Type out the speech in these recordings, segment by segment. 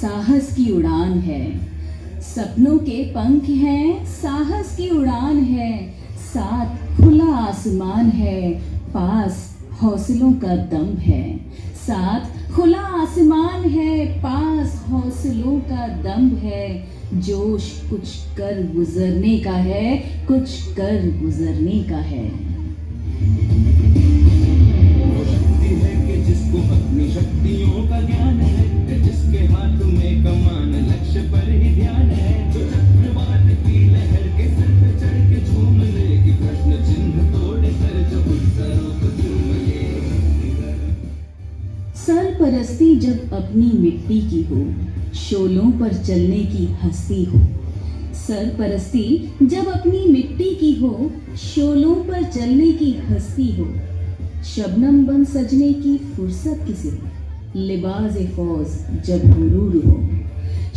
साहस की उड़ान है, सपनों के पंख हैं, साहस की उड़ान है, साथ खुला आसमान है, पास हौसलों का दम है। साथ खुला आसमान है, पास हौसलों का दम है। जोश कुछ कर गुजरने का है, कुछ कर गुजरने का है। वो शक्ति है कि जिसको अपनी शक्तियों का ज्ञान है, जिसके हाथ में कमान लक्ष्य पर ही ध्यान है, जो चक्रवात की लहर के सर पे चढ़ के झूम ले, कि प्रश्न चिन्ह तोड़ कर जो उत्तरों को चूम ले। सरपरस्ती जब अपनी मिट्टी की हो, शोलों पर चलने की हस्ती हो। सरपरस्ती जब अपनी मिट्टी की हो, शोलों पर चलने की हस्ती हो। शबनम बन सजने की फुर्सत किसे, लिबाज़े फौज जब गुरूर हो।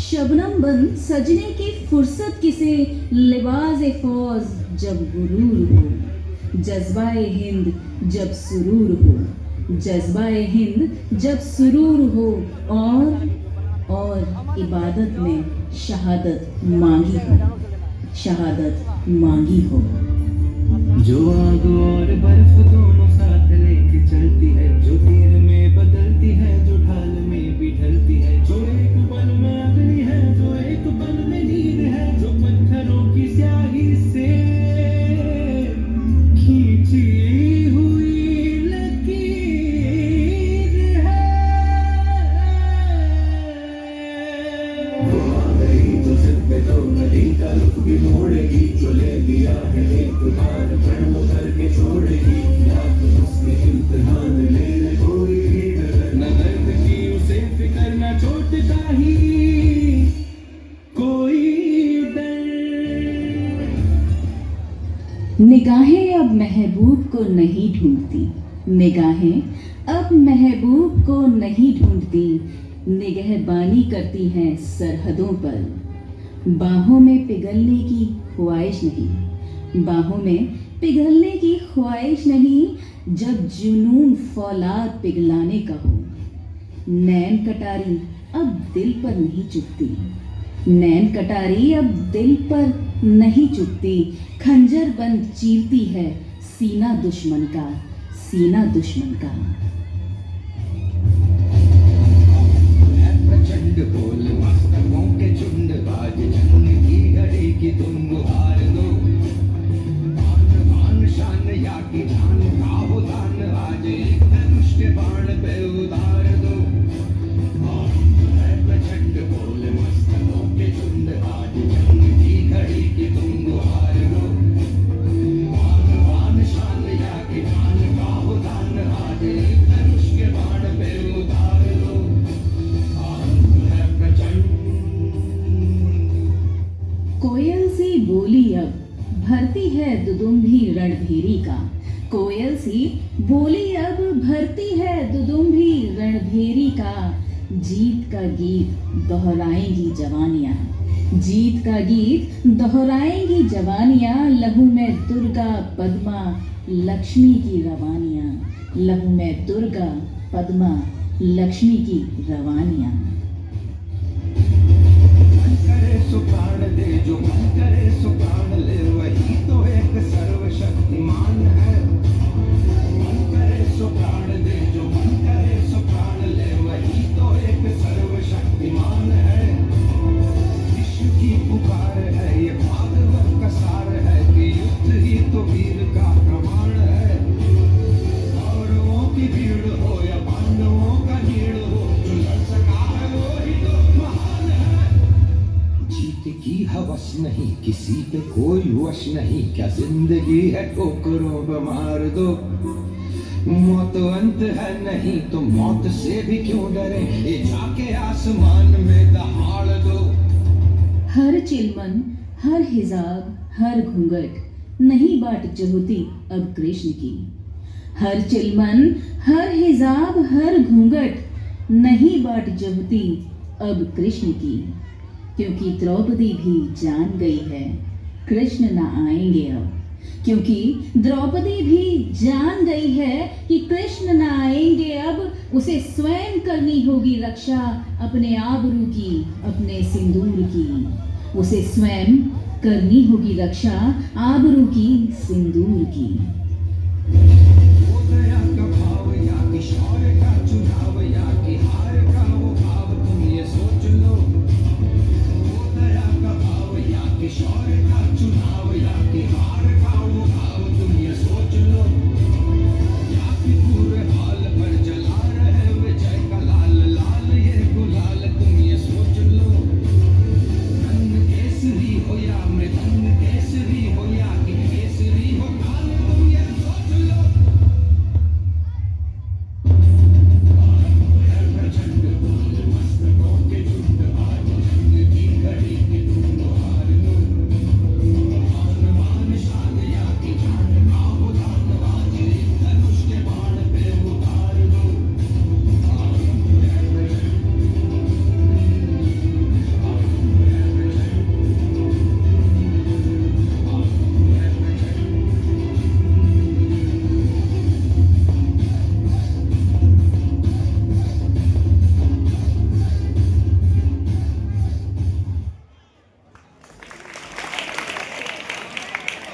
शबनम बन सजने की फुर्सत किसे, लिबाज़े फौज जब गुरूर हो। जज्बाए हिंद जब सुरूर हो, जज्बाए हिंद जब सुरूर हो। और इबादत में शहादत मांगी हो, शहादत मांगी हो। जो आग और बर्फ दोनों साथ लेके चलती है, जो तीर में बदलती है, जो ढाल में भी ढलती है, जो एक पल में अग्नि है, जो एक पल में नींद है, जो पत्थरों की स्याही से खींची हुई लकीर है। वो आ गई तो सिर पे तो नदी का रुख भी मोड़ेगी, जो ले लिया है एक बार प्रण वो करके छोड़ेगी। याद उसके इम्तिहान ले कोई न दर्द की उसे फिक्र न चोट का ही कोई डर। निगाहें अब महबूब को नहीं ढूंढती, निगाहें अब महबूब को नहीं ढूंढती। निगहबानी करती हैं सरहदों पर, बाहों में पिघलने की ख्वाहिश नहीं, बाहों में पिघलने की ख्वाहिश नहीं। जब जुनून फौलाद पिघलाने का हो, नैन कटारी अब दिल पर नहीं चुभती, नैन कटारी अब दिल पर नहीं चुभती। खंजर बन चीरती है सीना दुश्मन का, सीना दुश्मन का। प्रचंड बोल मस्तकों के झुंड, बाज जंग की घड़ी की तुम गुहार दो। आन शान या की जान का हो दान, आज एक धनुष के बाण पे उतार दो। प्रचंड बोल मस्तकों के झुंड, बाज जंग की घड़ी की तुम गुहार दो। आन शान या की जान का हो दान, आज एक धनुष के बाण पे उतार दो। कोयल सी बोली अब भरती है दुदुम्भी रणभेरी का, कोयल सी बोली अब भरती है दुदुम्भी रणभेरी का। जीत का गीत दोहराएंगी जवानियां, जीत का गीत दोहराएंगी जवानियां। लहू में दुर्गा पद्मा लक्ष्मी की रवानियां, लहू में दुर्गा पद्मा लक्ष्मी की रवानियां। करे सो प्राण दे, जो मन करे सो प्राण ले, वही तो एक सर्वशक्तिमान है। मन करे सो प्राण दे, जो मन करे सो प्राण ले, वही तो एक सर्वशक्तिमान है। विश्व की पुकार है, ये भागवत का सार है, कि युद्ध ही तो वीर का प्रमाण है। कौरवों की भीड़ हो या पांडवों का नीड़ हो, जो लड़ सका है वो ही तो महान है। जीत की हवस नहीं, किसी पे कोई वश नहीं, क्या जिंदगी है ठोकरों पे मार दो। मौत अंत है नहीं तो मौत से भी क्यों डरे, ये जाके आसमान में दहाड़ दो। हर चिलमन हर हिजाब हर घूंघट नहीं बाट जहोती अब कृष्ण की। हर चिलमन हर हिजाब हर घूंघट नहीं बाट जहोती अब कृष्ण की। क्योंकि द्रौपदी भी जान गई है कृष्ण न आएंगे अब, क्योंकि द्रौपदी भी जान गई है कि कृष्ण न आएंगे अब। उसे स्वयं करनी होगी रक्षा अपने आबरू की, अपने सिंदूर की। उसे स्वयं करनी होगी रक्षा आबरू की, सिंदूर की। वो दया का भाव या कि शौर्य का चुनाव या कि हार का वो भाव, तुम ये सोच लो। वो दया का भाव या कि शौर्य का चुनाव या कि हार का वो भाव, तुम ये सोच लो। या कि पूरे हाल पर जला रहे विजय का लाल लाल ये गुलाल, तुम ये सोच लो। रंग केसरी हो या मृदंग केसरी हो या कि केसरी हो काल, तुम ये सोच लो। प्रचंड बोल मस्तकों के झुंड, आज जंग की घड़ी की तुम हार लो। आन बान शान या कि जान का वो दान, आज एक धनुष के बाण पे उतार दो।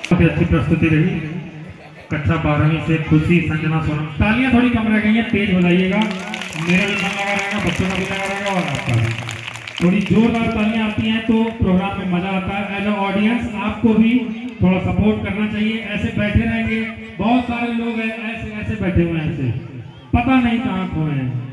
काफी अच्छी प्रस्तुति रही। कक्षा 12वीं से खुशी, संजना, सोनम। तालियां थोड़ी कम रह गई हैं, तेज हो जाइएगा। मेरा भी मन लगा रहेगा, बच्चों का भी लगा रहेगा और आपका भी। थोड़ी जोरदार तालियां आती हैं तो प्रोग्राम में मजा आता है। एज अ ऑडियंस आपको भी थोड़ा सपोर्ट करना चाहिए। ऐसे बैठे रहेंगे, बहुत सारे लोग हैं ऐसे ऐसे बैठे हुए हैं, ऐसे पता नहीं कहाँ खोए हैं।